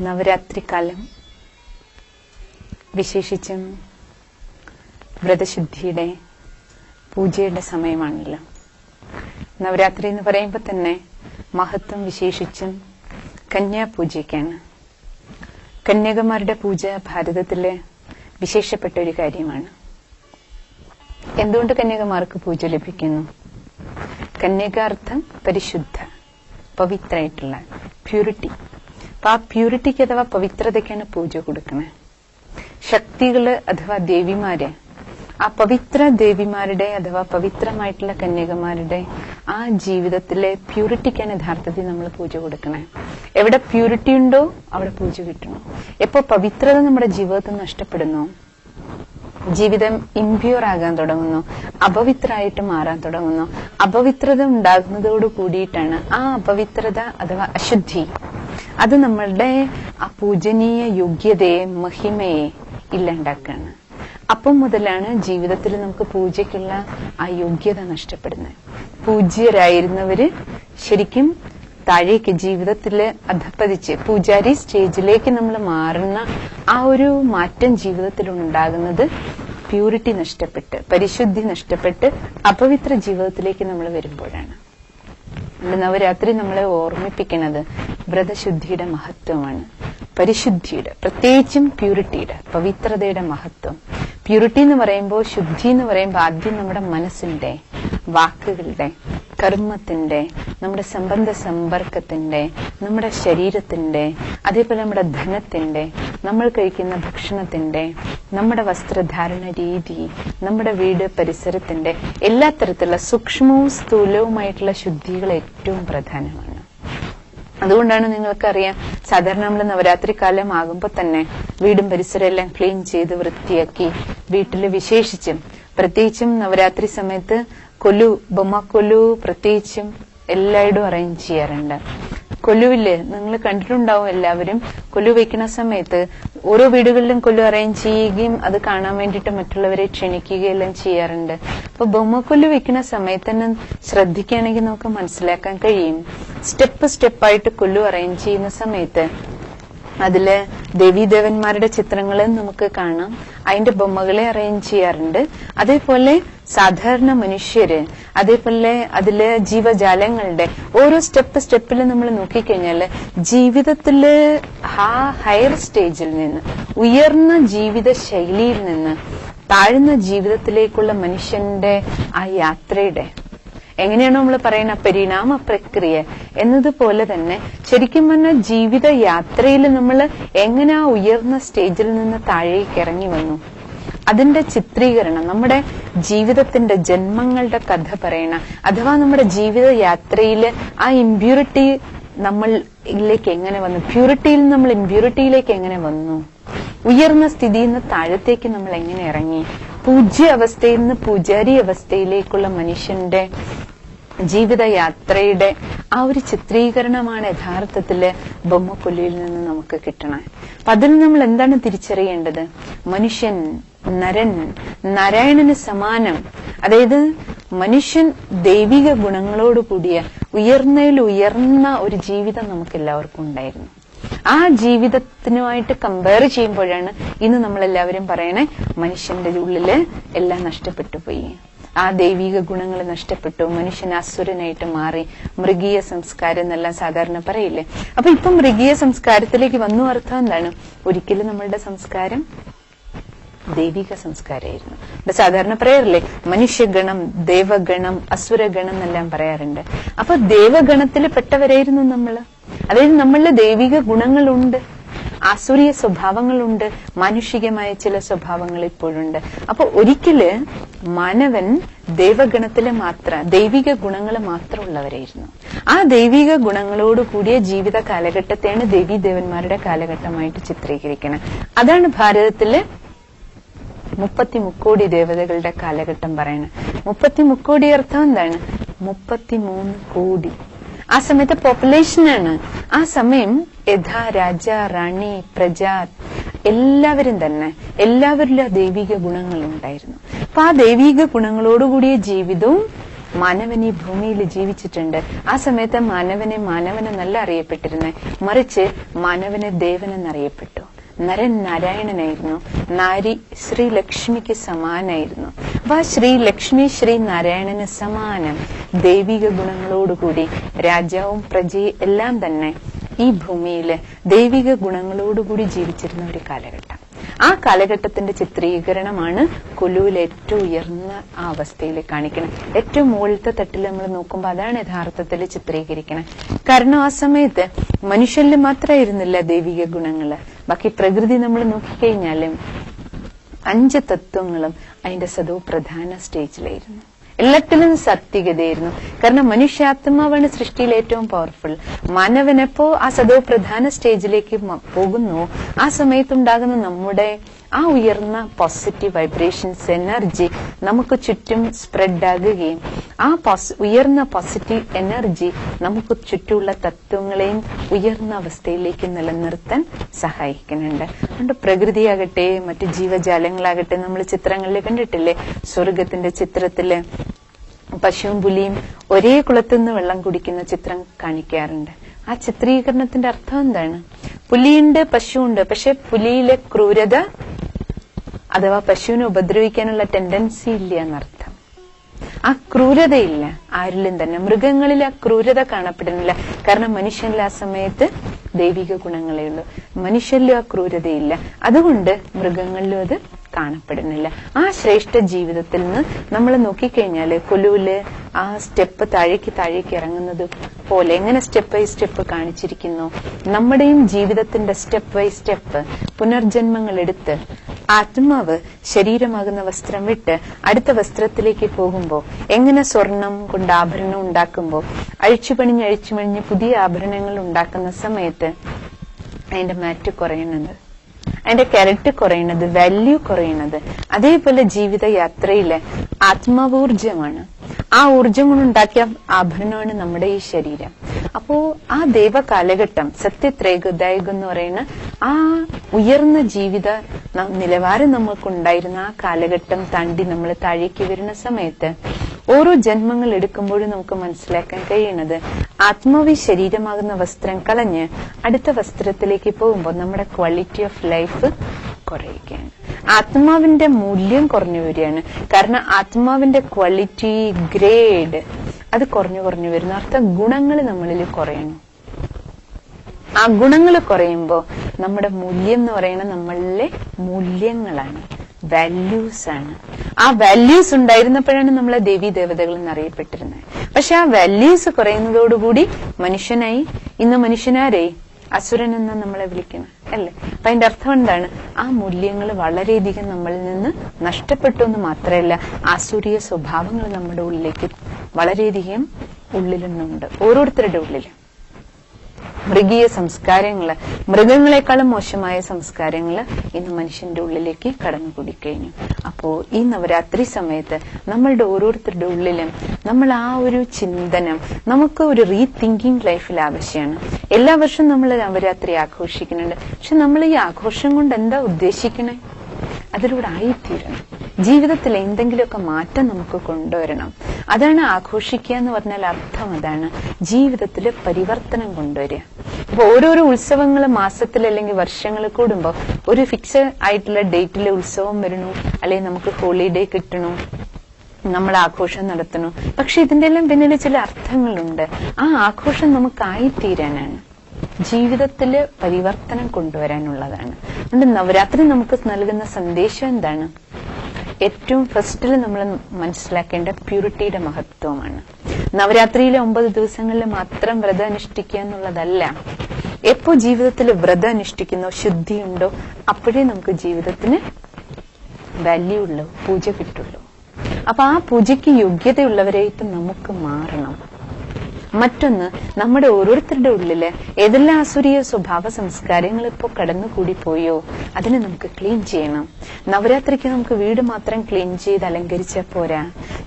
നവരാത്രിക്കാലം വിശേഷിച്ചും വ്രതശുദ്ധിയുടെ പൂജയുടെ സമയമാണല്ലോ. നവരാത്രി എന്ന് പറയുമ്പോൾ തന്നെ മഹത്വം വിശേഷിച്ചും കന്യാപൂജയ്ക്കാണ്. കന്യകമാരുടെ പൂജ ഭാരതത്തിലെ വിശേഷപ്പെട്ട ഒരു കാര്യമാണ്. എന്തുകൊണ്ട് കന്യകമാർക്ക് പൂജ ലഭിക്കുന്നു? കന്യകാർത്ഥം പരിശുദ്ധ, പവിത്രമായിട്ടുള്ള പ്യൂരിറ്റി. അപ്പൊ ആ പ്യൂരിറ്റിക്ക് അഥവാ പവിത്രതയ്ക്കാണ് പൂജ കൊടുക്കുന്നത്. ശക്തികള് അഥവാ ദേവിമാര്, ആ പവിത്ര ദേവിമാരുടെ അഥവാ പവിത്രമായിട്ടുള്ള കന്യകമാരുടെ ആ ജീവിതത്തിലെ പ്യൂരിറ്റിക്കാണ് യഥാർത്ഥത്തിൽ നമ്മൾ പൂജ കൊടുക്കണേ. എവിടെ പ്യൂരിറ്റി ഉണ്ടോ അവിടെ പൂജ കിട്ടണം. എപ്പോ പവിത്രത നമ്മുടെ ജീവിതത്തിൽ നഷ്ടപ്പെടുന്നു, ജീവിതം ഇംപ്യൂർ ആകാൻ തുടങ്ങുന്നു, അപവിത്രമായിട്ട് മാറാൻ തുടങ്ങുന്നു, അപവിത്രത ഉണ്ടാകുന്നതോട് കൂടിയിട്ടാണ് ആ അപവിത്രത അഥവാ അശുദ്ധി അത് നമ്മളുടെ ആ പൂജനീയ യോഗ്യതയെ, മഹിമയെ ഇല്ലാണ്ടാക്കുകയാണ്. അപ്പം മുതലാണ് ജീവിതത്തിൽ നമുക്ക് പൂജയ്ക്കുള്ള ആ യോഗ്യത നഷ്ടപ്പെടുന്നത്. പൂജ്യരായിരുന്നവര് ശരിക്കും താഴേക്ക് ജീവിതത്തില് അധപ്പതിച്ച് പൂജാരി സ്റ്റേജിലേക്ക് നമ്മൾ മാറുന്ന ആ ഒരു മാറ്റം ജീവിതത്തിൽ ഉണ്ടാകുന്നത് പ്യൂരിറ്റി നഷ്ടപ്പെട്ട്, പരിശുദ്ധി നഷ്ടപ്പെട്ട് അപവിത്ര ജീവിതത്തിലേക്ക് നമ്മൾ വരുമ്പോഴാണ്. നവരാത്രി നമ്മളെ ഓർമ്മിപ്പിക്കുന്നത് വ്രതശുദ്ധിയുടെ മഹത്വമാണ്, പരിശുദ്ധിയുടെ, പ്രത്യേകിച്ചും പ്യൂരിറ്റിയുടെ, പവിത്രതയുടെ മഹത്വം. പ്യൂരിറ്റി എന്ന് പറയുമ്പോൾ, ശുദ്ധി എന്ന് പറയുമ്പോൾ ആദ്യം നമ്മുടെ മനസ്സിന്റെ, വാക്കുകളുടെ, കർമ്മത്തിന്റെ, നമ്മുടെ സംബന്ധ സമ്പർക്കത്തിന്റെ, നമ്മുടെ ശരീരത്തിന്റെ, അതേപോലെ നമ്മുടെ ധനത്തിന്റെ, നമ്മൾ കഴിക്കുന്ന ഭക്ഷണത്തിന്റെ, നമ്മുടെ വസ്ത്രധാരണ രീതി, നമ്മുടെ വീട് പരിസരത്തിന്റെ എല്ലാ തരത്തിലുള്ള സൂക്ഷ്മവും സ്ഥൂലവുമായിട്ടുള്ള ശുദ്ധികൾ ഏറ്റവും പ്രധാനമാണ്. അതുകൊണ്ടാണ് നിങ്ങൾക്കറിയാം, സാധാരണ നമ്മൾ നവരാത്രി കാലം ആകുമ്പോൾ തന്നെ വീടും പരിസരം എല്ലാം ക്ലീൻ ചെയ്ത് വൃത്തിയാക്കി, വീട്ടില് വിശേഷിച്ചും പ്രത്യേകിച്ചും നവരാത്രി സമയത്ത് കൊലു, ബൊമ്മക്കൊലു പ്രത്യേകിച്ചും എല്ലായിടും അറേഞ്ച് ചെയ്യാറുണ്ട്. കൊലുവില് നിങ്ങൾ കണ്ടിട്ടുണ്ടാവും എല്ലാവരും, കൊലു വെക്കുന്ന സമയത്ത് ഓരോ വീടുകളിലും കൊലു അറേഞ്ച് ചെയ്യുകയും അത് കാണാൻ വേണ്ടിയിട്ട് മറ്റുള്ളവരെ ക്ഷണിക്കുകയെല്ലാം ചെയ്യാറുണ്ട്. അപ്പൊ ബൊമ്മക്കൊല്ലു വെക്കുന്ന സമയത്ത് തന്നെ ശ്രദ്ധിക്കുകയാണെങ്കിൽ നമുക്ക് മനസ്സിലാക്കാൻ കഴിയും, സ്റ്റെപ്പായിട്ട് കൊല്ലു അറേഞ്ച് ചെയ്യുന്ന സമയത്ത് അതില് ദേവീദേവന്മാരുടെ ചിത്രങ്ങള് നമുക്ക് കാണാം, അതിന്റെ ബൊമ്മകളെ അറേഞ്ച് ചെയ്യാറുണ്ട്. അതേപോലെ സാധാരണ മനുഷ്യര്, അതേപോലെ അതില് ജീവജാലങ്ങളുടെ ഓരോ സ്റ്റെപ്പില് നമ്മൾ നോക്കിക്കഴിഞ്ഞാല് ജീവിതത്തില് ഹയർ സ്റ്റേജിൽ നിന്ന്, ഉയർന്ന ജീവിത ശൈലിയിൽ നിന്ന് താഴ്ന്ന ജീവിതത്തിലേക്കുള്ള മനുഷ്യന്റെ ആ യാത്രയുടെ എങ്ങനെയാണോ നമ്മൾ പറയുന്ന പരിണാമ പ്രക്രിയ എന്നതുപോലെ തന്നെ ശരിക്കും പറഞ്ഞാൽ ജീവിത യാത്രയിൽ നമ്മൾ എങ്ങനെ ആ ഉയർന്ന സ്റ്റേജിൽ നിന്ന് താഴേക്ക് ഇറങ്ങി വന്നു, അതിന്റെ ചിത്രീകരണം, നമ്മുടെ ജീവിതത്തിന്റെ ജന്മങ്ങളുടെ കഥ പറയണ, അഥവാ നമ്മുടെ ജീവിത യാത്രയില് ആ ഇമ്പ്യൂരിറ്റി നമ്മളിലേക്ക് എങ്ങനെ വന്നു, പ്യൂരിറ്റിയിൽ നമ്മൾ ഇമ്പ്യൂരിറ്റിയിലേക്ക് എങ്ങനെ വന്നു, ഉയർന്ന സ്ഥിതിയിൽ നിന്ന് താഴത്തേക്ക് നമ്മൾ എങ്ങനെ ഇറങ്ങി, പൂജ്യ അവസ്ഥയിൽ നിന്ന് പൂജാരി അവസ്ഥയിലേക്കുള്ള മനുഷ്യന്റെ ജീവിതയാത്രയുടെ ആ ഒരു ചിത്രീകരണമാണ് യഥാർത്ഥത്തില് ബൊമ്മക്കൊല്ലിയിൽ നിന്ന് നമുക്ക് കിട്ടണേ. അപ്പൊ അതിൽ നമ്മൾ എന്താണ് തിരിച്ചറിയേണ്ടത്? മനുഷ്യൻ, നരൻ, നാരായണന് സമാനം, അതായത് മനുഷ്യൻ ദൈവിക ഗുണങ്ങളോട് കൂടിയ ഉയർന്ന ഒരു ജീവിതം നമുക്ക് എല്ലാവർക്കും ഉണ്ടായിരുന്നു. ആ ജീവിതത്തിനുമായിട്ട് കമ്പയർ ചെയ്യുമ്പോഴാണ് ഇന്ന് നമ്മളെല്ലാവരും പറയണേ മനുഷ്യന്റെ ഉള്ളില് എല്ലാം നഷ്ടപ്പെട്ടു പോയി, ആ ദൈവിക ഗുണങ്ങൾ നഷ്ടപ്പെട്ടു, മനുഷ്യൻ അസുരനായിട്ട് മാറി, മൃഗീയ സംസ്കാരം എന്നെല്ലാം സാധാരണ പറയില്ലേ. അപ്പൊ ഇപ്പൊ മൃഗീയ സംസ്കാരത്തിലേക്ക് വന്നു. അർത്ഥം എന്താണ്? ഒരിക്കലും നമ്മളുടെ സംസ്കാരം ദൈവിക സംസ്കാരമായിരുന്നു. സാധാരണ പറയാറില്ലേ മനുഷ്യഗണം, ദേവഗണം, അസുരഗണം എന്നെല്ലാം പറയാറുണ്ട്. അപ്പൊ ദേവഗണത്തിൽ പെട്ടവരായിരുന്നു നമ്മള്. അതായത് നമ്മളില് ദൈവിക ഗുണങ്ങളുണ്ട്, ആസുരീയ സ്വഭാവങ്ങളുണ്ട്, മാനുഷികമായ ചില സ്വഭാവങ്ങൾ ഇപ്പോഴുണ്ട്. അപ്പൊ ഒരിക്കല് മാനവൻ ദൈവഗണത്തില് ദൈവിക ഗുണങ്ങൾ മാത്രമുള്ളവരായിരുന്നു. ആ ദൈവിക ഗുണങ്ങളോട് കൂടിയ ജീവിത കാലഘട്ടത്തെയാണ് ദേവീദേവന്മാരുടെ കാലഘട്ടമായിട്ട് ചിത്രീകരിക്കുന്നത്. അതാണ് ഭാരതത്തില് 33 കോടി ദേവതകളുടെ കാലഘട്ടം പറയണ. 33 കോടി അർത്ഥം എന്താണ്? 33 കോടി. ആ സമയത്തെ പോപ്പുലേഷനാണ്. ആ സമയം യഥാ രാജ, റാണി, പ്രജ എല്ലാവരും തന്നെ, എല്ലാവരിലും ദൈവിക ഗുണങ്ങൾ ഉണ്ടായിരുന്നു. അപ്പൊ ആ ദൈവിക ഗുണങ്ങളോടുകൂടിയ ജീവിതവും മാനവൻ ഈ ഭൂമിയിൽ ജീവിച്ചിട്ടുണ്ട്. ആ സമയത്ത് മാനവനെ നല്ല അറിയപ്പെട്ടിരുന്നേ, മറിച്ച് മാനവനെ ദേവനെന്നറിയപ്പെട്ടു. നരൻ നാരായണനായിരുന്നു, നാരി ശ്രീ ലക്ഷ്മിക്ക് സമാനായിരുന്നു. അപ്പൊ ആ ശ്രീ ലക്ഷ്മി ശ്രീ നാരായണന് സമാനം ദൈവിക ഗുണങ്ങളോടുകൂടി രാജാവും പ്രജയും എല്ലാം തന്നെ ഈ ഭൂമിയില് ദൈവിക ഗുണങ്ങളോടുകൂടി ജീവിച്ചിരുന്ന ഒരു കാലഘട്ടം. ആ കാലഘട്ടത്തിന്റെ ചിത്രീകരണമാണ് കൊലുവിൽ ഏറ്റവും ഉയർന്ന ആ അവസ്ഥയിൽ കാണിക്കുന്നത്. ഏറ്റവും മുകളിലത്തെ തട്ടിൽ നമ്മൾ നോക്കുമ്പോൾ അതാണ് യഥാർത്ഥത്തിൽ ചിത്രീകരിക്കണം. കാരണം ആ സമയത്ത് മനുഷ്യരിൽ മാത്രമായിരുന്നില്ല ദൈവിക ഗുണങ്ങള്, ബാക്കി പ്രകൃതി നമ്മൾ നോക്കിക്കഴിഞ്ഞാലും 5 തത്വങ്ങളും അതിന്റെ സദോ പ്രധാന സ്റ്റേജിലായിരുന്നു. എല്ലാത്തിലും സത്യകതയായിരുന്നു. കാരണം മനുഷ്യാത്മാവാണ് സൃഷ്ടിയിൽ ഏറ്റവും പവർഫുൾ. മാനവനെപ്പോ ആ സദോ പ്രധാന സ്റ്റേജിലേക്ക് പോകുന്നു, ആ സമയത്തുണ്ടാകുന്ന നമ്മുടെ ആ ഉയർന്ന പോസിറ്റീവ് വൈബ്രേഷൻസ് എനർജി നമുക്ക് ചുറ്റും സ്പ്രെഡ് ആകുകയും ആ ഉയർന്ന പോസിറ്റീവ് എനർജി നമുക്ക് ചുറ്റുമുള്ള തത്വങ്ങളെയും ഉയർന്ന അവസ്ഥയിലേക്ക് നിലനിർത്താൻ സഹായിക്കുന്നുണ്ട്. അതുകൊണ്ട് പ്രകൃതിയാകട്ടെ മറ്റു ജീവജാലങ്ങളാകട്ടെ, നമ്മൾ ചിത്രങ്ങളിൽ കണ്ടിട്ടില്ലേ, സ്വർഗത്തിന്റെ ചിത്രത്തില് പശുവും പുലിയും ഒരേ കുളത്തുനിന്ന് വെള്ളം കുടിക്കുന്ന ചിത്രം കാണിക്കാറുണ്ട്. ആ ചിത്രീകരണത്തിന്റെ അർത്ഥം എന്താണ്? പുലിയുണ്ട്, പശുവുണ്ട്, പക്ഷെ പുലിയിലെ ക്രൂരത അഥവാ പശുവിനെ ഉപദ്രവിക്കാനുള്ള ടെൻഡൻസി ഇല്ല എന്നർത്ഥം. ആ ക്രൂരതയില്ല ആരിലും തന്നെ. മൃഗങ്ങളിൽ ആ ക്രൂരത കാണപ്പെടുന്നില്ല. കാരണം മനുഷ്യനിൽ ആ സമയത്ത് ദൈവിക ഗുണങ്ങളേ ഉള്ളൂ. മനുഷ്യരിലും ആ ക്രൂരതയില്ല, അതുകൊണ്ട് മൃഗങ്ങളിലും അത് കാണപ്പെടുന്നില്ല. ആ ശ്രേഷ്ഠ ജീവിതത്തിൽ നിന്ന് നമ്മൾ നോക്കിക്കഴിഞ്ഞാല് കൊലുവില് ആ സ്റ്റെപ്പ് താഴേക്ക് ഇറങ്ങുന്നത് പോലെ എങ്ങനെ സ്റ്റെപ്പ് ബൈ സ്റ്റെപ്പ് കാണിച്ചിരിക്കുന്നു. നമ്മുടെയും ജീവിതത്തിന്റെ സ്റ്റെപ്പ് ബൈ സ്റ്റെപ്പ് പുനർജന്മങ്ങൾ എടുത്ത് ആത്മാവ് ശരീരമാകുന്ന വസ്ത്രം വിട്ട് അടുത്ത വസ്ത്രത്തിലേക്ക് പോകുമ്പോ എങ്ങനെ സ്വർണം കൊണ്ട് ആഭരണം ഉണ്ടാക്കുമ്പോ അഴിച്ചുപണിഞ്ഞ് പുതിയ ആഭരണങ്ങൾ ഉണ്ടാക്കുന്ന സമയത്ത് അതിന്റെ മാറ്റ് കുറയുന്നത്, അതിന്റെ ക്യാരക്ടർ കുറയുന്നത്, വാല്യൂ കുറയുന്നത്, അതേപോലെ ജീവിതയാത്രയിലെ ആത്മാവൂർജമാണ്. ആ ഊർജം കൊണ്ടുണ്ടാക്കിയ ആഭരണമാണ് നമ്മുടെ ഈ ശരീരം. അപ്പോ ആ ദൈവ കാലഘട്ടം സത്യത്രേകദായകം എന്ന് പറയുന്ന ആ ഉയർന്ന ജീവിത നിലവാരം നമുക്കുണ്ടായിരുന്ന ആ കാലഘട്ടം താണ്ടി നമ്മൾ താഴേക്ക് വരുന്ന സമയത്ത് ഓരോ ജന്മങ്ങൾ എടുക്കുമ്പോഴും നമുക്ക് മനസ്സിലാക്കാൻ കഴിയുന്നത് ആത്മാവി ശരീരമാകുന്ന വസ്ത്രം കളഞ്ഞ് അടുത്ത വസ്ത്രത്തിലേക്ക് പോകുമ്പോൾ നമ്മുടെ ക്വാളിറ്റി ഓഫ് ലൈഫ് കുറയുകയാണ്. ആത്മാവിന്റെ മൂല്യം കുറഞ്ഞു വരികയാണ്. കാരണം ആത്മാവിന്റെ ക്വാളിറ്റി ഗ്രേഡ് അത് കുറഞ്ഞു വരുന്നു. അർത്ഥം ഗുണങ്ങൾ നമ്മളിൽ കുറയണം. ആ ഗുണങ്ങൾ കുറയുമ്പോ നമ്മുടെ മൂല്യം എന്ന് പറയുന്നത് നമ്മളിലെ മൂല്യങ്ങളാണ്, വാല്യൂസ് ആണ്. ആ വാല്യൂസ് ഉണ്ടായിരുന്നപ്പോഴാണ് നമ്മളെ ദേവീ ദേവതകൾ എന്നറിയപ്പെട്ടിരുന്നത്. പക്ഷെ ആ വാല്യൂസ് കുറയുന്നതോടുകൂടി മനുഷ്യനായി. ഇന്ന് മനുഷ്യനാരെ അസുരൻ എന്ന് നമ്മളെ വിളിക്കണം അല്ലേ? അപ്പൊ അതിന്റെ അർത്ഥം എന്താണ്? ആ മൂല്യങ്ങൾ വളരെയധികം നമ്മളിൽ നിന്ന് നഷ്ടപ്പെട്ടു എന്ന് മാത്രമല്ല, ആസുരീയ സ്വഭാവങ്ങൾ നമ്മുടെ ഉള്ളിലേക്ക് വളരെയധികം ഉള്ളിലുണ്ട്. ഓരോരുത്തരുടെ ഉള്ളിൽ മൃഗീയ സംസ്കാരങ്ങള്, മൃഗങ്ങളെക്കാളും മോശമായ സംസ്കാരങ്ങള് ഇന്ന് മനുഷ്യന്റെ ഉള്ളിലേക്ക് കടന്നുകൂടിക്കഴിഞ്ഞു. അപ്പോ ഈ നവരാത്രി സമയത്ത് നമ്മളുടെ ഓരോരുത്തരുടെ ഉള്ളിലും നമ്മൾ ആ ഒരു ചിന്തനം, നമുക്ക് ഒരു റീതിങ്കിങ് ലൈഫിൽ ആവശ്യമാണ്. എല്ലാ വർഷവും നമ്മൾ നവരാത്രി ആഘോഷിക്കുന്നുണ്ട്. പക്ഷെ നമ്മൾ ഈ ആഘോഷം കൊണ്ട് എന്താ ഉദ്ദേശിക്കണേ? അതിലൂടെ ആയിത്തീരണം. ജീവിതത്തിൽ എന്തെങ്കിലുമൊക്കെ മാറ്റം നമുക്ക് കൊണ്ടുവരണം. അതാണ് ആഘോഷിക്കുക എന്ന് പറഞ്ഞാൽ അർത്ഥം. അതാണ് ജീവിതത്തിൽ പരിവർത്തനം കൊണ്ടുവരിക. അപ്പൊ ഓരോരോ ഉത്സവങ്ങൾ മാസത്തിൽ അല്ലെങ്കിൽ വർഷങ്ങൾ കൂടുമ്പോ ഒരു ഫിക്സ് ആയിട്ടുള്ള ഡേറ്റിലെ ഉത്സവം വരണു, അല്ലെങ്കിൽ നമുക്ക് ഹോളിഡേ കിട്ടണു, നമ്മൾ ആഘോഷം നടത്തണു. പക്ഷെ ഇതിന്റെ എല്ലാം പിന്നിൽ ചില അർത്ഥങ്ങളുണ്ട്. ആ ആഘോഷം നമുക്കായിത്തീരാനാണ്, ജീവിതത്തില് പരിവർത്തനം കൊണ്ടുവരാനുള്ളതാണ്. അതുകൊണ്ട് നവരാത്രി നമുക്ക് നൽകുന്ന സന്ദേശം എന്താണ്? ഏറ്റവും ഫസ്റ്റിൽ നമ്മൾ മനസ്സിലാക്കേണ്ട പ്യൂരിറ്റിയുടെ മഹത്വമാണ്. നവരാത്രിയിലെ 9 ദിവസങ്ങളിൽ മാത്രം വ്രതം അനുഷ്ഠിക്കുക എന്നുള്ളതല്ല. എപ്പോ ജീവിതത്തിൽ വ്രതം അനുഷ്ഠിക്കുന്നോ, ശുദ്ധിയുണ്ടോ, അപ്പോഴേ നമുക്ക് ജീവിതത്തിന് വാല്യൂ ഉള്ളൂ, പൂജ കിട്ടുള്ളൂ. അപ്പൊ ആ പൂജയ്ക്ക് യോഗ്യതയുള്ളവരായിട്ട് നമുക്ക് മാറണം. മറ്റൊന്ന്, നമ്മുടെ ഓരോരുത്തരുടെ ഉള്ളില് ഏതെല്ലാം ആസുരീയ സ്വഭാവ സംസ്കാരങ്ങൾ ഇപ്പോ കടന്നുകൂടിപ്പോയോ അതിനെ നമുക്ക് ക്ലീൻ ചെയ്യണം. നവരാത്രിക്ക് നമുക്ക് വീട് മാത്രം ക്ലീൻ ചെയ്ത് അലങ്കരിച്ചാൽ പോരാ.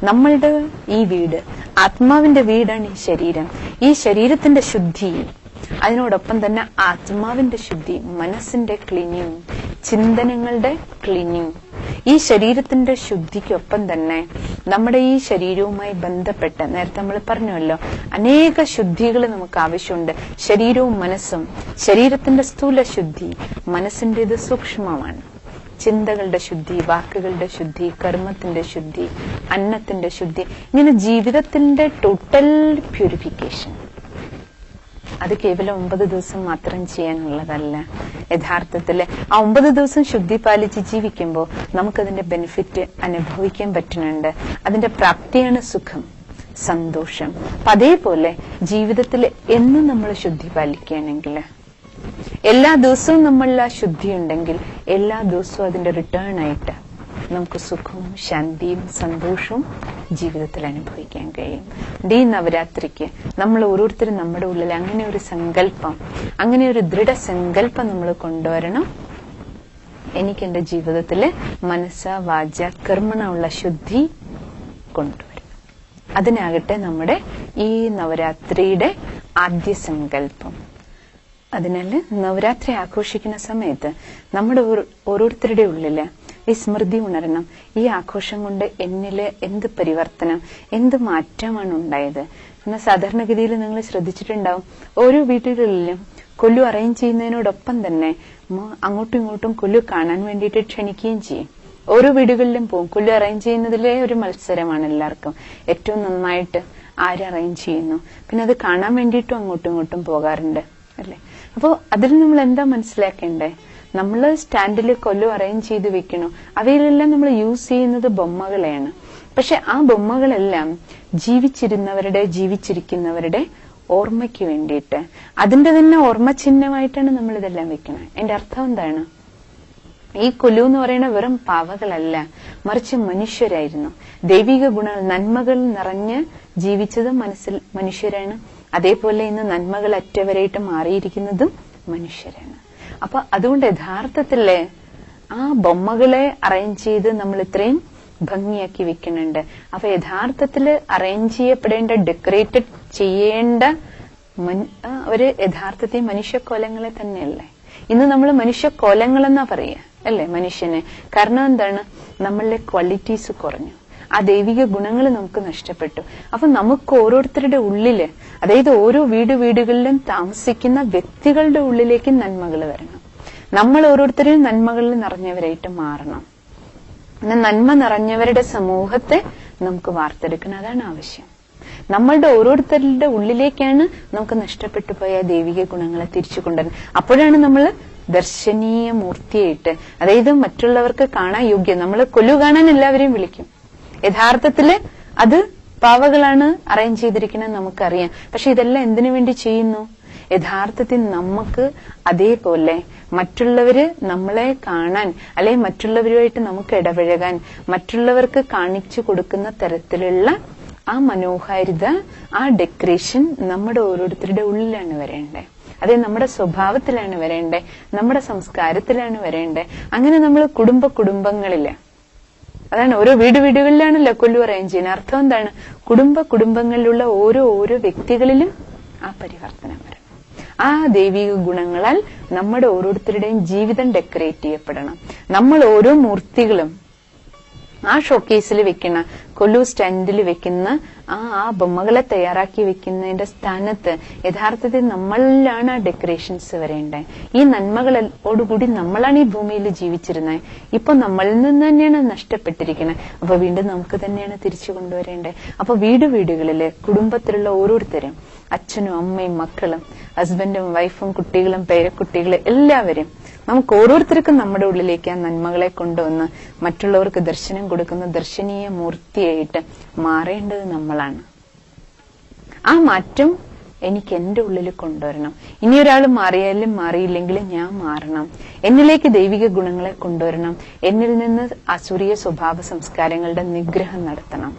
നമ്മളുടെ ഈ വീട് ആത്മാവിന്റെ വീടാണ്. ഈ ശരീരം, ഈ ശരീരത്തിന്റെ ശുദ്ധി, അതിനോടൊപ്പം തന്നെ ആത്മാവിന്റെ ശുദ്ധി, മനസ്സിന്റെ ക്ലീനിങ്, ചിന്തനങ്ങളുടെ ക്ലീനിങ്, ഈ ശരീരത്തിന്റെ ശുദ്ധിക്കൊപ്പം തന്നെ നമ്മുടെ ഈ ശരീരവുമായി ബന്ധപ്പെട്ട് നേരത്തെ നമ്മൾ പറഞ്ഞല്ലോ, അനേക ശുദ്ധികൾ നമുക്ക് ആവശ്യമുണ്ട്. ശരീരവും മനസ്സും. ശരീരത്തിന്റെ സ്ഥൂല ശുദ്ധി, മനസ്സിന്റേത് സൂക്ഷ്മമാണ്. ചിന്തകളുടെ ശുദ്ധി, വാക്കുകളുടെ ശുദ്ധി, കർമ്മത്തിന്റെ ശുദ്ധി, അന്നത്തിന്റെ ശുദ്ധി, ഇങ്ങനെ ജീവിതത്തിന്റെ ടോട്ടൽ പ്യൂരിഫിക്കേഷൻ. അത് കേവലം 9 ദിവസം മാത്രം ചെയ്യാനുള്ളതല്ല. യഥാർത്ഥത്തില് ആ 9 ദിവസം ശുദ്ധി പാലിച്ച് ജീവിക്കുമ്പോൾ നമുക്കതിന്റെ ബെനിഫിറ്റ് അനുഭവിക്കാൻ പറ്റുന്നുണ്ട്. അതിന്റെ പ്രാപ്തിയാണ് സുഖം, സന്തോഷം. അപ്പൊ അതേപോലെ ജീവിതത്തിൽ എന്നും നമ്മൾ ശുദ്ധി പാലിക്കുകയാണെങ്കിൽ, എല്ലാ ദിവസവും നമ്മളിൽ ആ ശുദ്ധി ഉണ്ടെങ്കിൽ, എല്ലാ ദിവസവും അതിന്റെ റിട്ടേൺ ആയിട്ട് നമുക്ക് സുഖവും ശാന്തിയും സന്തോഷവും ജീവിതത്തിൽ അനുഭവിക്കാൻ കഴിയും. ഈ നവരാത്രിക്ക് നമ്മൾ ഓരോരുത്തരും നമ്മുടെ ഉള്ളിൽ അങ്ങനെ ഒരു സങ്കല്പം, അങ്ങനെ ഒരു ദൃഢസങ്കല്പം നമ്മൾ കൊണ്ടുവരണം. എനിക്ക് എന്റെ ജീവിതത്തില് മനസ്സ വാച കർമ്മണ ഉള്ള ശുദ്ധി കൊണ്ടുവരണം. അതിനാകട്ടെ നമ്മുടെ ഈ നവരാത്രിയുടെ ആദ്യ സങ്കല്പം. അതിനാല് നവരാത്രി ആഘോഷിക്കുന്ന സമയത്ത് നമ്മുടെ ഓരോരുത്തരുടെ ഉള്ളില് ഈ സ്മൃതി ഉണരണം. ഈ ആഘോഷം കൊണ്ട് എന്നില് എന്ത് പരിവർത്തനം, എന്ത് മാറ്റമാണ് ഉണ്ടായത്. എന്നാൽ സാധാരണഗതിയിൽ നിങ്ങൾ ശ്രദ്ധിച്ചിട്ടുണ്ടാവും, ഓരോ വീടുകളിലും കൊല്ലു അറേഞ്ച് ചെയ്യുന്നതിനോടൊപ്പം തന്നെ അങ്ങോട്ടും ഇങ്ങോട്ടും കൊല്ലു കാണാൻ വേണ്ടിയിട്ട് ക്ഷണിക്കുകയും ചെയ്യും. ഓരോ വീടുകളിലും പോകും. കൊല്ലു അറേഞ്ച് ചെയ്യുന്നതിലെ ഒരു മത്സരമാണ് എല്ലാവർക്കും. ഏറ്റവും നന്നായിട്ട് ആര് അറേഞ്ച് ചെയ്യുന്നു, പിന്നെ അത് കാണാൻ വേണ്ടിയിട്ടും അങ്ങോട്ടും ഇങ്ങോട്ടും പോകാറുണ്ട് അല്ലെ. അപ്പോ അതിൽ നമ്മൾ എന്താ മനസ്സിലാക്കേണ്ടേ? നമ്മള് സ്റ്റാൻഡിൽ കൊല്ലു അറേഞ്ച് ചെയ്ത് വെക്കണു. അവയിലെല്ലാം നമ്മൾ യൂസ് ചെയ്യുന്നത് ബൊമ്മകളെയാണ്. പക്ഷെ ആ ബൊമ്മകളെല്ലാം ജീവിച്ചിരിക്കുന്നവരുടെ ഓർമ്മയ്ക്ക് വേണ്ടിയിട്ട്, അതിന്റെ തന്നെ ഓർമ്മ ചിഹ്നമായിട്ടാണ് നമ്മൾ ഇതെല്ലാം വെക്കുന്നത്. അതിന്റെ അർത്ഥം എന്താണ്? ഈ കൊല്ലു എന്ന് പറയുന്ന വെറും പാവകളല്ല, മറിച്ച് മനുഷ്യരായിരുന്നു. ദൈവിക ഗുണങ്ങൾ, നന്മകൾ നിറഞ്ഞ് ജീവിച്ചതും മനുഷ്യരാണ്. അതേപോലെ ഇന്ന് നന്മകൾ അറ്റവരായിട്ട് മാറിയിരിക്കുന്നതും മനുഷ്യരാണ്. അപ്പൊ അതുകൊണ്ട് യഥാർത്ഥത്തില് ആ ബൊമ്മകളെ അറേഞ്ച് ചെയ്ത് നമ്മൾ ഇത്രയും ഭംഗിയാക്കി വെക്കുന്നുണ്ട്. അപ്പൊ യഥാർത്ഥത്തില് അറേഞ്ച് ചെയ്യപ്പെടേണ്ട, ഡെക്കറേറ്റഡ് ചെയ്യേണ്ട ഒരു യഥാർത്ഥത്തിൽ മനുഷ്യക്കോലങ്ങളെ തന്നെയല്ലേ. ഇന്ന് നമ്മൾ മനുഷ്യക്കോലങ്ങളെന്നാ പറയുക അല്ലെ മനുഷ്യന്. കാരണം എന്താണ്? നമ്മളിലെ ക്വാളിറ്റീസ് കുറഞ്ഞു, ആ ദൈവിക ഗുണങ്ങൾ നമുക്ക് നഷ്ടപ്പെട്ടു. അപ്പൊ നമുക്ക് ഓരോരുത്തരുടെ ഉള്ളില്, അതായത് ഓരോ വീടുകളിലും താമസിക്കുന്ന വ്യക്തികളുടെ ഉള്ളിലേക്ക് നന്മകൾ വരണം. നമ്മൾ ഓരോരുത്തരും നന്മകളിൽ നിറഞ്ഞവരായിട്ട് മാറണം. നന്മ നിറഞ്ഞവരുടെ സമൂഹത്തെ നമുക്ക് വാർത്തെടുക്കണം. അതാണ് ആവശ്യം. നമ്മളുടെ ഓരോരുത്തരുടെ ഉള്ളിലേക്കാണ് നമുക്ക് നഷ്ടപ്പെട്ടു പോയ ദൈവിക ഗുണങ്ങളെ തിരിച്ചു കൊണ്ടുവരുന്നത്. അപ്പോഴാണ് നമ്മൾ ദർശനീയ മൂർത്തിയായിട്ട്, അതായത് മറ്റുള്ളവർക്ക് കാണാൻ യോഗ്യം. നമ്മൾ കൊല്ലു കാണാൻ എല്ലാവരെയും വിളിക്കും. യഥാർത്ഥത്തില് അത് പാവകളാണ് അറേഞ്ച് ചെയ്തിരിക്കുന്നത് നമുക്കറിയാം. പക്ഷെ ഇതെല്ലാം എന്തിനു വേണ്ടി ചെയ്യുന്നു? യഥാർത്ഥത്തിൽ നമുക്ക് അതേപോലെ മറ്റുള്ളവര് നമ്മളെ കാണാൻ, അല്ലെങ്കിൽ മറ്റുള്ളവരുമായിട്ട് നമുക്ക് ഇടപഴകാൻ, മറ്റുള്ളവർക്ക് കാണിച്ചു കൊടുക്കുന്ന തരത്തിലുള്ള ആ മനോഹാരിത, ആ ഡെക്കറേഷൻ നമ്മുടെ ഓരോരുത്തരുടെ ഉള്ളിലാണ് വരേണ്ടത്. അതെ, നമ്മുടെ സ്വഭാവത്തിലാണ് വരേണ്ടത്, നമ്മുടെ സംസ്കാരത്തിലാണ് വരേണ്ടത്. അങ്ങനെ നമ്മൾ കുടുംബങ്ങളില്, അതാണ് ഓരോ വീടുകളിലാണല്ലോ കൊല്ലു അറേഞ്ച് ചെയ്യുന്നത്. അർത്ഥം എന്താണ്? കുടുംബങ്ങളിലുള്ള ഓരോ വ്യക്തികളിലും ആ പരിവർത്തനം വരണം. ആ ദൈവിക ഗുണങ്ങളാൽ നമ്മുടെ ഓരോരുത്തരുടെയും ജീവിതം ഡെക്കറേറ്റ് ചെയ്യപ്പെടണം. നമ്മൾ ഓരോ മൂർത്തികളും ആ ഷോക്കേസിൽ വെക്കുന്ന, കൊല്ലു സ്റ്റാൻഡിൽ വെക്കുന്ന ആ ബൊമ്മകളെ തയ്യാറാക്കി വെക്കുന്നതിന്റെ സ്ഥാനത്ത് യഥാർത്ഥത്തിൽ നമ്മളിലാണ് ആ ഡെക്കറേഷൻസ് വരേണ്ടത്. ഈ നന്മകളോടുകൂടി നമ്മളാണ് ഈ ഭൂമിയിൽ ജീവിച്ചിരുന്നത്. ഇപ്പൊ നമ്മളിൽ നിന്ന് തന്നെയാണ് നഷ്ടപ്പെട്ടിരിക്കുന്നത്. അപ്പൊ വീണ്ടും നമുക്ക് തന്നെയാണ് തിരിച്ചു കൊണ്ടുവരേണ്ടത്. അപ്പൊ വീടുകളില് കുടുംബത്തിലുള്ള ഓരോരുത്തരും, അച്ഛനും അമ്മയും മക്കളും, ഹസ്ബൻഡും വൈഫും കുട്ടികളും പേരക്കുട്ടികളും എല്ലാവരും, നമുക്ക് ഓരോരുത്തർക്കും നമ്മുടെ ഉള്ളിലേക്ക് ആ നന്മകളെ കൊണ്ടുവന്ന് മറ്റുള്ളവർക്ക് ദർശനം കൊടുക്കുന്ന ദർശനീയ മൂർത്തിയായിട്ട് മാറേണ്ടത് നമ്മളാണ്. ആ മാറ്റം എനിക്ക് എന്റെ ഉള്ളിൽ കൊണ്ടുവരണം. ഇനിയൊരാൾ മാറിയാലും മാറിയില്ലെങ്കിലും ഞാൻ മാറണം. എന്നിലേക്ക് ദൈവിക ഗുണങ്ങളെ കൊണ്ടുവരണം. എന്നിൽ നിന്ന് അസൂരിയ സ്വഭാവ സംസ്കാരങ്ങളുടെ നിഗ്രഹം നടത്തണം.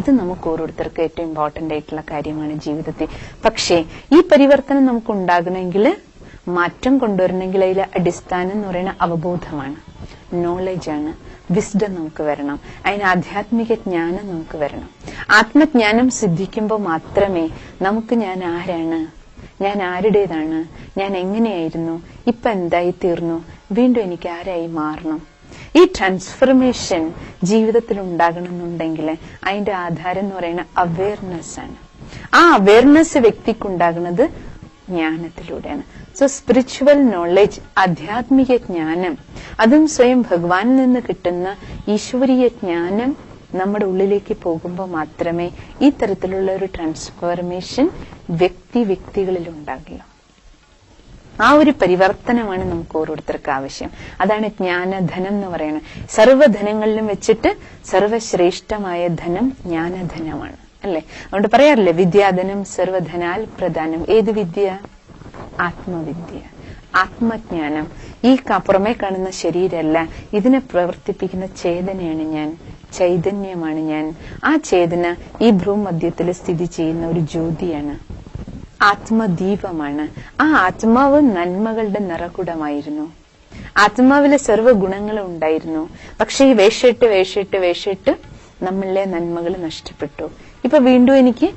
ഇത് നമുക്ക് ഓരോരുത്തർക്കും ഏറ്റവും ഇമ്പോർട്ടന്റ് ആയിട്ടുള്ള കാര്യമാണ് ജീവിതത്തിൽ. പക്ഷേ ഈ പരിവർത്തനം നമുക്ക് ഉണ്ടാകണമെങ്കിൽ, മാറ്റം കൊണ്ടുവരണമെങ്കിൽ അതിലെ അടിസ്ഥാനം എന്ന് പറയുന്ന അവബോധമാണ്, നോളജാണ്, വിസ്ഡം നമുക്ക് വരണം. അതിന് ആധ്യാത്മിക ജ്ഞാനം നമുക്ക് വരണം. ആത്മജ്ഞാനം സിദ്ധിക്കുമ്പോൾ മാത്രമേ നമുക്ക് ഞാൻ ആരാണ്, ഞാൻ ആരുടേതാണ്, ഞാൻ എങ്ങനെയായിരുന്നു, ഇപ്പൊ എന്തായി തീർന്നു, വീണ്ടും എനിക്ക് ആരായി മാറണം, ഈ ട്രാൻസ്ഫർമേഷൻ ജീവിതത്തിൽ ഉണ്ടാകണമെന്നുണ്ടെങ്കിൽ അതിന്റെ ആധാരം എന്ന് പറയുന്നത് അവയർനെസ് ആണ്. ആ അവയർനെസ് വ്യക്തിക്കുണ്ടാകുന്നത് ജ്ഞാനത്തിലൂടെയാണ്. സോ സ്പിരിച്വൽ നോളജ്, ആധ്യാത്മിക ജ്ഞാനം, അതും സ്വയം ഭഗവാനിൽ നിന്ന് കിട്ടുന്ന ഈശ്വരീയ ജ്ഞാനം നമ്മുടെ ഉള്ളിലേക്ക് പോകുമ്പോൾ മാത്രമേ ഈ തരത്തിലുള്ള ഒരു ട്രാൻസ്ഫോർമേഷൻ വ്യക്തികളിൽ ഉണ്ടാകില്ല. ആ ഒരു പരിവർത്തനമാണ് നമുക്ക് ഓരോരുത്തർക്ക് ആവശ്യം. അതാണ് ജ്ഞാനധനം എന്ന് പറയുന്നത്. സർവ്വധനങ്ങളിലും വെച്ചിട്ട് സർവശ്രേഷ്ഠമായ ധനം ജ്ഞാനധനമാണ്, അല്ലെ? അതുകൊണ്ട് പറയാറില്ലേ, വിദ്യാധനം സർവധനാൽ പ്രധാനം. ഏത് വിദ്യ? ആത്മവിദ്യ, ആത്മജ്ഞാനം. ഈ പുറമെ കാണുന്ന ശരീരമല്ല, ഇതിനെ പ്രവർത്തിപ്പിക്കുന്ന ചേതനയാണ് ഞാൻ, ചൈതന്യമാണ് ഞാൻ. ആ ചേതന ഈ ഭ്രൂമധ്യത്തിൽ സ്ഥിതി ചെയ്യുന്ന ഒരു ജ്യോതിയാണ്, ആത്മദീപമാണ്. ആ ആത്മാവ് നന്മകളുടെ നിറകുടമായിരുന്നു. ആത്മാവിലെ സർവ്വഗുണങ്ങളും ഉണ്ടായിരുന്നു. പക്ഷെ ഈ വേഷിട്ട് നമ്മളിലെ നന്മകൾ നഷ്ടപ്പെട്ടു. ഇപ്പൊ വീണ്ടും എനിക്ക്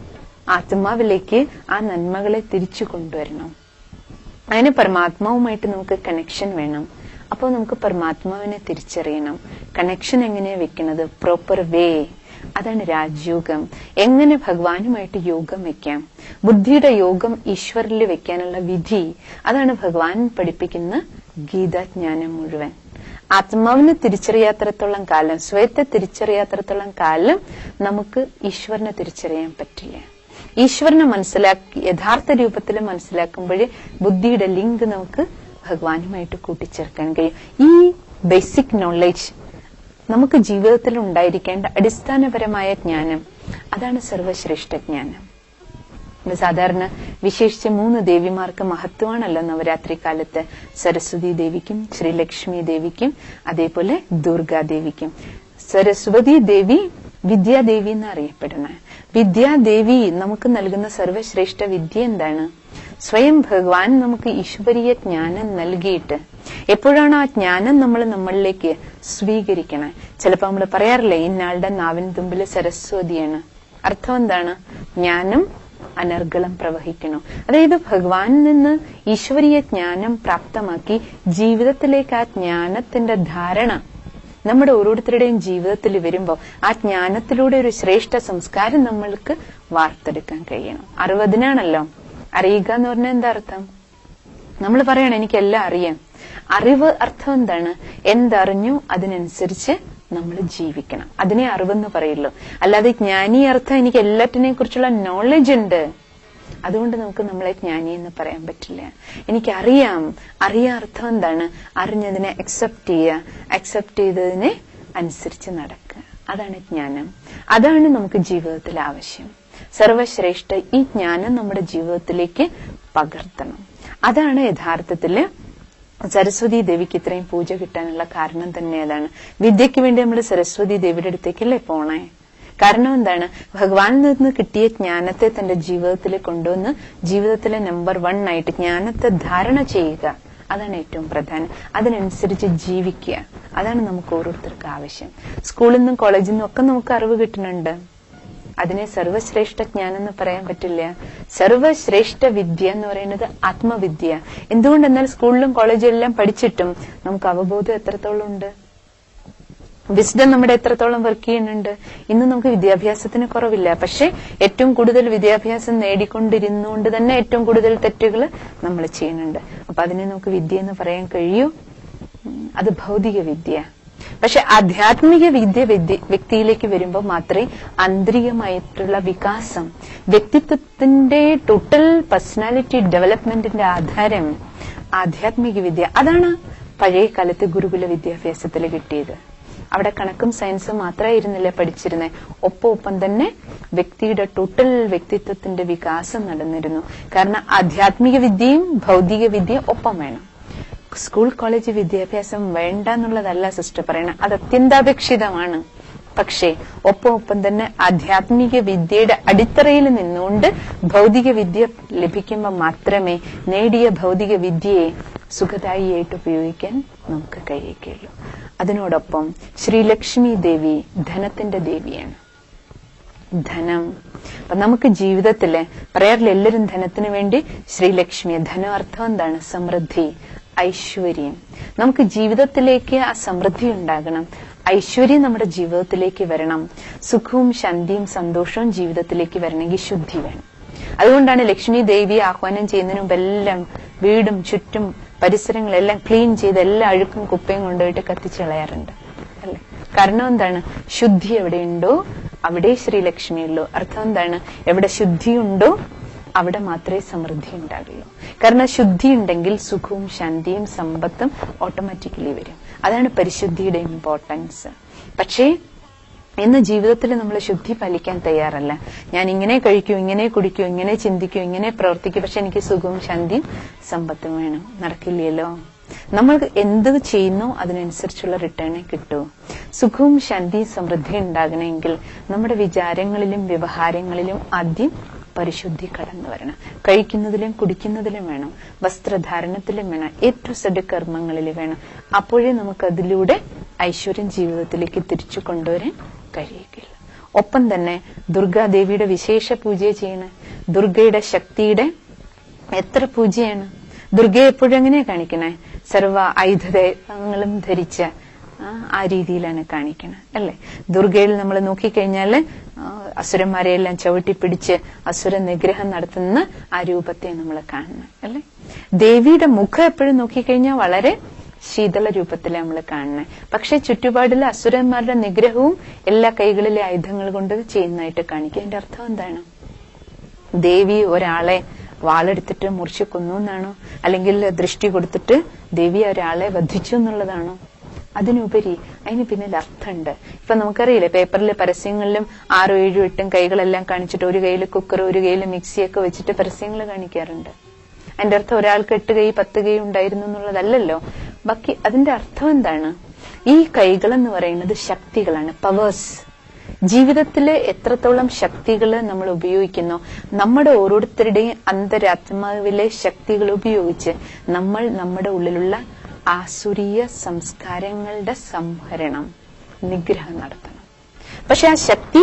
ആത്മാവിലേക്ക് ആ നന്മകളെ തിരിച്ചു കൊണ്ടുവരണം. അതിന് പരമാത്മാവുമായിട്ട് നമുക്ക് കണക്ഷൻ വേണം. അപ്പോൾ നമുക്ക് പരമാത്മാവിനെ തിരിച്ചറിയണം. കണക്ഷൻ എങ്ങനെയാ വെക്കുന്നത്? പ്രോപ്പർ വേ. അതാണ് രാജയോഗം. എങ്ങനെ ഭഗവാനുമായിട്ട് യോഗം വെക്കാം, ബുദ്ധിയുടെ യോഗം ഈശ്വരിൽ വെക്കാനുള്ള വിധി, അതാണ് ഭഗവാൻ പഠിപ്പിക്കുന്ന ഗീതാജ്ഞാനം മുഴുവൻ. ആത്മാവിനെ തിരിച്ചറിയാത്തടത്തോളം കാലം, സ്വയത്തെ തിരിച്ചറിയാത്തടത്തോളം കാലം നമുക്ക് ഈശ്വരനെ തിരിച്ചറിയാൻ പറ്റില്ല. ഈശ്വരനെ മനസ്സിലാക്കി യഥാർത്ഥ രൂപത്തിൽ മനസ്സിലാക്കുമ്പോഴേ ബുദ്ധിയുടെ ലിങ്ക് നമുക്ക് ഭഗവാനുമായിട്ട് കൂട്ടിച്ചേർക്കാൻ കഴിയും. ഈ ബേസിക് നോളജ് നമുക്ക് ജീവിതത്തിൽ ഉണ്ടായിരിക്കേണ്ട അടിസ്ഥാനപരമായ ജ്ഞാനം, അതാണ് സർവശ്രേഷ്ഠ ജ്ഞാനം. സാധാരണ വിശേഷിച്ച് 3 ദേവിമാർക്ക് മഹത്വമാണല്ലോ നവരാത്രി കാലത്ത്. സരസ്വതി ദേവിക്കും, ശ്രീലക്ഷ്മി ദേവിക്കും, അതേപോലെ ദുർഗാദേവിക്കും. സരസ്വതി ദേവി വിദ്യാദേവി എന്ന് അറിയപ്പെടുന്ന വിദ്യാദേവി നമുക്ക് നൽകുന്ന സർവശ്രേഷ്ഠ വിദ്യ എന്താണ്? സ്വയം ഭഗവാൻ നമുക്ക് ഈശ്വരീയ ജ്ഞാനം നൽകിയിട്ട് എപ്പോഴാണ് ആ ജ്ഞാനം നമ്മളിലേക്ക് സ്വീകരിക്കണേ. ചിലപ്പോ നമ്മൾ പറയാറില്ലേ, ഇന്നാളുടെ നാവിൻ തുമ്പിൽ സരസ്വതിയാണ്. അർത്ഥം എന്താണ്? ജ്ഞാനം അനർഗളം പ്രവഹിക്കണം. അതായത് ഭഗവാനിൽ നിന്ന് ഈശ്വരീയ ജ്ഞാനം പ്രാപ്തമാക്കി ജീവിതത്തിലേക്ക് ആ ജ്ഞാനത്തിന്റെ ധാരണ നമ്മുടെ ഓരോരുത്തരുടെയും ജീവിതത്തിൽ വരുമ്പോൾ ആ ജ്ഞാനത്തിലൂടെ ഒരു ശ്രേഷ്ഠ സംസ്കാരം നമ്മൾക്ക് വാർത്തെടുക്കാൻ കഴിയണം. അറിവതിനാണല്ലോ. അറിയുക എന്ന് പറഞ്ഞാൽ എന്താ അർത്ഥം? നമ്മൾ പറയണം എനിക്കെല്ലാം അറിയാം. അറിവ് അർത്ഥം എന്താണ്? എന്തറിഞ്ഞു അതിനനുസരിച്ച് നമ്മൾ ജീവിക്കണം. അതിനെ അറിവെന്ന് പറയുള്ളൂ. അല്ലാതെ ജ്ഞാനി അർത്ഥം എനിക്ക് എല്ലാറ്റിനെ കുറിച്ചുള്ള നോളജ് ഉണ്ട്, അതുകൊണ്ട് നമുക്ക് നമ്മളെ ജ്ഞാനി എന്ന് പറയാൻ പറ്റില്ല. എനിക്കറിയാം. അർത്ഥം എന്താണ്? അറിഞ്ഞതിനെ അക്സെപ്റ്റ് ചെയ്യുക, അക്സെപ്റ്റ് ചെയ്തതിനെ അനുസരിച്ച് നടക്കുക. അതാണ് ജ്ഞാനം. അതാണ് നമുക്ക് ജീവിതത്തിൽ ആവശ്യം. സർവശ്രേഷ്ഠ ഈ ജ്ഞാനം നമ്മുടെ ജീവിതത്തിലേക്ക് പകർത്തണം. അതാണ് യഥാർത്ഥത്തില് സരസ്വതി ദേവിക്ക് ഇത്രയും പൂജ കിട്ടാനുള്ള കാരണം തന്നെ അതാണ്. വിദ്യക്ക് വേണ്ടി നമ്മൾ സരസ്വതി ദേവിയുടെ അടുത്തേക്കല്ലേ പോണേ? കാരണം എന്താണ്? ഭഗവാനിൽ നിന്ന് കിട്ടിയ ജ്ഞാനത്തെ തന്റെ ജീവിതത്തിൽ കൊണ്ടുവന്ന് ജീവിതത്തിലെ നമ്പർ 1 ആയിട്ട് ജ്ഞാനത്തെ ധാരണ ചെയ്യുക. അതാണ് ഏറ്റവും പ്രധാനം. അതിനനുസരിച്ച് ജീവിക്കുക. അതാണ് നമുക്ക് ഓരോരുത്തർക്ക് ആവശ്യം. സ്കൂളിൽ നിന്നും കോളേജിൽ നിന്നും ഒക്കെ നമുക്ക് അറിവ് കിട്ടുന്നുണ്ട്. അതിനെ സർവശ്രേഷ്ഠ ജ്ഞാനം എന്ന് പറയാൻ പറ്റില്ല. സർവശ്രേഷ്ഠ വിദ്യ എന്ന് പറയുന്നത് ആത്മവിദ്യ. എന്തുകൊണ്ടെന്നാൽ സ്കൂളിലും കോളേജിലും എല്ലാം പഠിച്ചിട്ടും നമുക്ക് അവബോധം എത്രത്തോളം ഉണ്ട്? വിസ്ഡം നമ്മുടെ എത്രത്തോളം വർക്ക് ചെയ്യുന്നുണ്ട്? ഇന്ന് നമുക്ക് വിദ്യാഭ്യാസത്തിന് കുറവില്ല. പക്ഷെ ഏറ്റവും കൂടുതൽ വിദ്യാഭ്യാസം നേടിക്കൊണ്ടിരുന്നുകൊണ്ട് തന്നെ ഏറ്റവും കൂടുതൽ തെറ്റുകൾ നമ്മൾ ചെയ്യുന്നുണ്ട്. അപ്പൊ അതിനെ നമുക്ക് വിദ്യ എന്ന് പറയാൻ കഴിയൂ? അത് ഭൗതിക വിദ്യ. പക്ഷെ ആധ്യാത്മിക വിദ്യ വ്യക്തിയിലേക്ക് വരുമ്പോൾ മാത്രമേ ആന്തരികമായിട്ടുള്ള വികാസം, വ്യക്തിത്വത്തിന്റെ ടോട്ടൽ പേഴ്സണാലിറ്റി ഡെവലപ്മെന്റിന്റെ ആധാരം ആധ്യാത്മിക വിദ്യ. അതാണ് പഴയ കാലത്ത് ഗുരുകുല വിദ്യാഭ്യാസത്തിൽ കിട്ടിയത്. അവിടെ കണക്കും സയൻസും മാത്രമായിരുന്നില്ല പഠിച്ചിരുന്നത്, ഒപ്പം തന്നെ വ്യക്തിയുടെ ടോട്ടൽ വ്യക്തിത്വത്തിന്റെ വികാസം നടന്നിരുന്നു. കാരണം ആധ്യാത്മിക വിദ്യയും ഭൗതിക വിദ്യയും ഒപ്പം വേണം. സ്കൂൾ കോളേജ് വിദ്യാഭ്യാസം വേണ്ട എന്നുള്ളതല്ല സിസ്റ്റർ പറയണത്, അത് അത്യന്താപേക്ഷിതമാണ്. പക്ഷേ ഒപ്പം തന്നെ ആധ്യാത്മിക വിദ്യയുടെ അടിത്തറയിൽ നിന്നുകൊണ്ട് ഭൗതിക വിദ്യ ലഭിക്കുമ്പോൾ മാത്രമേ നേടിയ ഭൗതിക വിദ്യയെ സുഖദായിയായിട്ട് ഉപയോഗിക്കാൻ നമുക്ക് കഴിയുകയുള്ളൂ. അതിനോടൊപ്പം ശ്രീലക്ഷ്മി ദേവി ധനത്തിന്റെ ദേവിയാണ്. ധനം അപ്പൊ നമുക്ക് ജീവിതത്തില് പറയാറില്ല എല്ലാവരും ധനത്തിന് വേണ്ടി ശ്രീലക്ഷ്മിയെ. ധനം അർത്ഥം എന്താണ്? സമൃദ്ധി, ഐശ്വര്യം. നമുക്ക് ജീവിതത്തിലേക്ക് ആ സമൃദ്ധി ഉണ്ടാകണം, ഐശ്വര്യം നമ്മുടെ ജീവിതത്തിലേക്ക് വരണം, സുഖവും ശാന്തിയും സന്തോഷവും ജീവിതത്തിലേക്ക് വരണമെങ്കിൽ ശുദ്ധി വേണം. അതുകൊണ്ടാണ് ലക്ഷ്മി ദേവിയെ ആഹ്വാനം ചെയ്യുന്നതിന് മുമ്പ് എല്ലാം വീടും ചുറ്റും പരിസരങ്ങളെല്ലാം ക്ലീൻ ചെയ്ത് എല്ലാ അഴുക്കും കുപ്പയും കൊണ്ടുപോയിട്ട് കത്തിച്ചു കളയാറുണ്ട് അല്ലെ. കാരണം എന്താണ്? ശുദ്ധി എവിടെയുണ്ടോ അവിടെ ശ്രീലക്ഷ്മിയുള്ളൂ. അർത്ഥം എന്താണ്? എവിടെ ശുദ്ധിയുണ്ടോ അവിടെ മാത്രമേ സമൃദ്ധി ഉണ്ടാകുള്ളൂ. കാരണം ശുദ്ധി ഉണ്ടെങ്കിൽ സുഖവും ശാന്തിയും സമ്പത്തും ഓട്ടോമാറ്റിക്കലി വരും. അതാണ് പരിശുദ്ധിയുടെ ഇമ്പോർട്ടൻസ്. പക്ഷേ ഇന്ന് ജീവിതത്തിൽ നമ്മൾ ശുദ്ധി പാലിക്കാൻ തയ്യാറല്ല. ഞാൻ ഇങ്ങനെ കഴിക്കൂ, ഇങ്ങനെ കുടിക്കൂ, ഇങ്ങനെ ചിന്തിക്കൂ, ഇങ്ങനെ പ്രവർത്തിക്കൂ, പക്ഷെ എനിക്ക് സുഖവും ശാന്തിയും സമ്പത്തും വേണം. നടക്കില്ലല്ലോ. നമ്മൾ എന്ത് ചെയ്യുന്നോ അതിനനുസരിച്ചുള്ള റിട്ടേണേ കിട്ടൂ. സുഖവും ശാന്തിയും സമൃദ്ധി ഉണ്ടാകണമെങ്കിൽ നമ്മുടെ വിചാരങ്ങളിലും വ്യവഹാരങ്ങളിലും ആദ്യം പരിശുദ്ധി കടന്നു വരണം. കഴിക്കുന്നതിലും കുടിക്കുന്നതിലും വേണം, വസ്ത്രധാരണത്തിലും വേണം, ഏറ്റവും സഡ് കർമ്മങ്ങളിൽ വേണം. അപ്പോഴേ നമുക്ക് അതിലൂടെ ഐശ്വര്യം ജീവിതത്തിലേക്ക് തിരിച്ചു കൊണ്ടുവരാൻ കഴിയുകയില്ല. ഒപ്പം തന്നെ ദുർഗാദേവിയുടെ വിശേഷ പൂജയെ ചെയ്യണം. ദുർഗയുടെ ശക്തിയുടെ എത്ര പൂജയാണ്. ദുർഗയെ എപ്പോഴും എങ്ങനെയാ കാണിക്കണേ? സർവ ആയുധങ്ങളും ധരിച്ച ആ രീതിയിലാണ് കാണിക്കണത് അല്ലെ. ദുർഗയിൽ നമ്മൾ നോക്കിക്കഴിഞ്ഞാല് അസുരന്മാരെയെല്ലാം ചവിട്ടിപ്പിടിച്ച് അസുര നിഗ്രഹം നടത്തുന്ന ആ രൂപത്തെ നമ്മൾ കാണണം അല്ലെ. ദേവിയുടെ മുഖം എപ്പോഴും നോക്കിക്കഴിഞ്ഞാൽ വളരെ ശീതള രൂപത്തിലെ നമ്മൾ കാണണേ. പക്ഷെ ചുറ്റുപാടിലെ അസുരന്മാരുടെ നിഗ്രഹവും എല്ലാ കൈകളിലെ ആയുധങ്ങൾ കൊണ്ട് ചെയ്യുന്നതായിട്ട് കാണിക്കുക. അതിന്റെ അർത്ഥം എന്താണ്? ദേവി ഒരാളെ വാളെടുത്തിട്ട് മുറിച്ച് കൊന്നു എന്നാണോ? അല്ലെങ്കിൽ ദൃഷ്ടി കൊടുത്തിട്ട് ദേവി ഒരാളെ വധിച്ചു എന്നുള്ളതാണോ? അതിനുപരി അതിന് പിന്നിൽ അർത്ഥമുണ്ട്. ഇപ്പൊ നമുക്കറിയില്ലേ, പേപ്പറിൽ പരസ്യങ്ങളിലും 6, 7, 8 കൈകളെല്ലാം കാണിച്ചിട്ട് ഒരു കയ്യിൽ കുക്കർ ഒരു കയ്യിൽ മിക്സിയൊക്കെ വെച്ചിട്ട് പരസ്യങ്ങൾ കാണിക്കാറുണ്ട്. അതിന്റെ അർത്ഥം ഒരാൾക്ക് 8 കൈ 10 കൈ ഉണ്ടായിരുന്നു എന്നുള്ളതല്ലല്ലോ. ബാക്കി അതിന്റെ അർത്ഥം എന്താണ്? ഈ കൈകളെന്ന് പറയുന്നത് ശക്തികളാണ്, പവേഴ്സ്. ജീവിതത്തില് എത്രത്തോളം ശക്തികൾ നമ്മൾ ഉപയോഗിക്കുന്നോ, നമ്മുടെ ഓരോരുത്തരുടെയും അന്തരാത്മാവിലെ ശക്തികൾ ഉപയോഗിച്ച് നമ്മൾ നമ്മുടെ ഉള്ളിലുള്ള ആസുരീയ സംസ്കാരങ്ങളുടെ സംഹരണം, നിഗ്രഹം നടത്തണം. പക്ഷെ ആ ശക്തി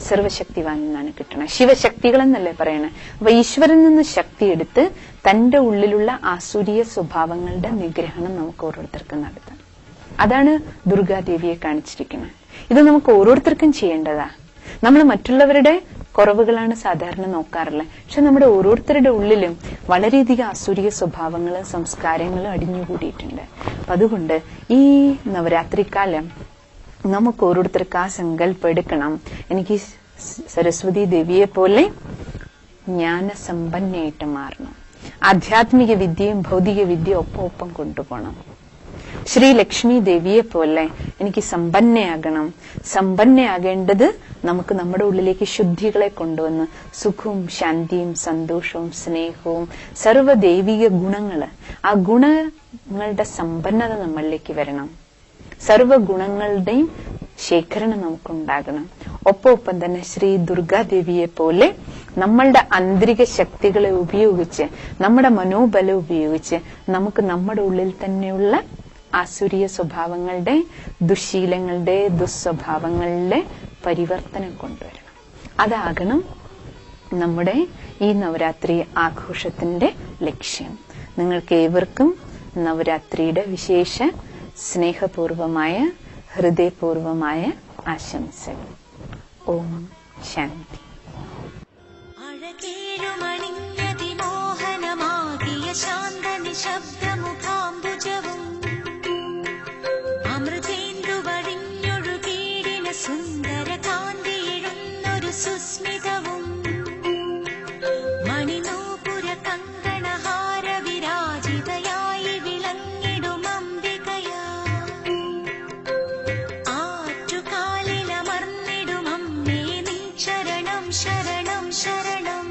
സർവശക്തിവാനിൽ നിന്നാണ് കിട്ടണം. ശിവശക്തികൾ എന്നല്ലേ പറയണേ. അപ്പൊ ഈശ്വരൻ നിന്ന് ശക്തി എടുത്ത് തന്റെ ഉള്ളിലുള്ള ആസുരീയ സ്വഭാവങ്ങളുടെ നിഗ്രഹണം നമുക്ക് ഓരോരുത്തർക്കും നടത്തണം. അതാണ് ദുർഗാദേവിയെ കാണിച്ചിരിക്കുന്നത്. ഇത് നമുക്ക് ഓരോരുത്തർക്കും ചെയ്യേണ്ടതാ. നമ്മൾ മറ്റുള്ളവരുടെ കുറവുകളാണ് സാധാരണ നോക്കാറുള്ളത്. പക്ഷെ നമ്മുടെ ഓരോരുത്തരുടെ ഉള്ളിലും വളരെയധികം ആസുരീയ സ്വഭാവങ്ങളും സംസ്കാരങ്ങളും അടിഞ്ഞുകൂടിയിട്ടുണ്ട്. അപ്പൊ അതുകൊണ്ട് ഈ നവരാത്രിക്കാലം നമുക്ക് ഓരോരുത്തർക്ക് ആ സങ്കല്പം എടുക്കണം. എനിക്ക് സരസ്വതി ദേവിയെ പോലെ ജ്ഞാനസമ്പന്നയായിട്ട് മാറണം. ആധ്യാത്മിക വിദ്യയും ഭൗതിക വിദ്യയും ഒപ്പം കൊണ്ടുപോകണം. ശ്രീ ലക്ഷ്മി ദേവിയെ പോലെ എനിക്ക് സമ്പന്നയാകണം. സമ്പന്നയാകേണ്ടത് നമുക്ക് നമ്മുടെ ഉള്ളിലേക്ക് ശുദ്ധികളെ കൊണ്ടുവന്ന് സുഖവും ശാന്തിയും സന്തോഷവും സ്നേഹവും സർവ്വദൈവിക ഗുണങ്ങള്, ആ ഗുണങ്ങളുടെ സമ്പന്നത നമ്മളിലേക്ക് വരണം. സർവ്വഗുണങ്ങളുടെയും ശേഖരണം നമുക്കുണ്ടാകണം. ഒപ്പം തന്നെ ശ്രീ ദുർഗാദേവിയെ പോലെ നമ്മളുടെ ആന്തരിക ശക്തികളെ ഉപയോഗിച്ച്, നമ്മുടെ മനോബലം ഉപയോഗിച്ച് നമുക്ക് നമ്മുടെ ഉള്ളിൽ തന്നെയുള്ള ആസുരീയ സ്വഭാവങ്ങളുടെ, ദുശീലങ്ങളുടെ, ദുസ്വഭാവങ്ങളുടെ പരിവർത്തനം കൊണ്ടുവരണം. അതാകണം നമ്മുടെ ഈ നവരാത്രി ആഘോഷത്തിന്റെ ലക്ഷ്യം. നിങ്ങൾക്ക് ഏവർക്കും നവരാത്രിയുടെ വിശേഷ സ്നേഹപൂർവമായ ഹൃദയപൂർവമായ ആശംസകൾ. ഓം ശാന്തി. ശാന്ത നിശബ്ദമുഖാംബുജവും അമൃതേന്ദുവഴിഞ്ഞൊഴുകീടിന സുന്ദര കാന്തിയിടുന്നൊരു സുസ്മിതവും മണിനൂപുര കങ്കണഹാര വിരാജിതയായി വിളങ്ങിടും അംബികയാ ആറ്റുകാലിലമർന്നിടും അമ്മേ നിൻ ശരണം ശരണം ശരണം.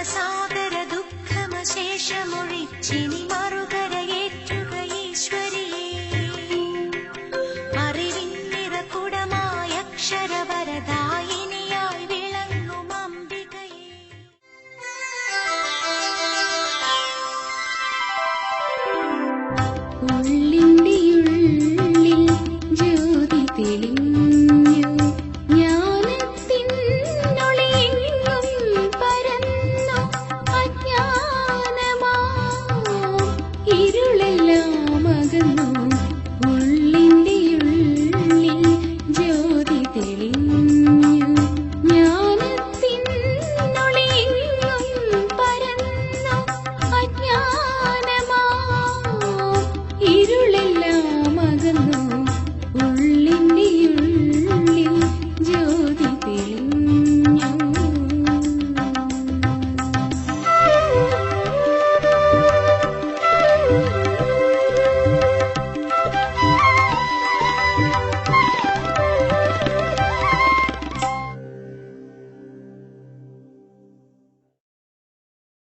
ഭവസാഗര ദുഃഖമശേഷമൊഴിച്ചിനി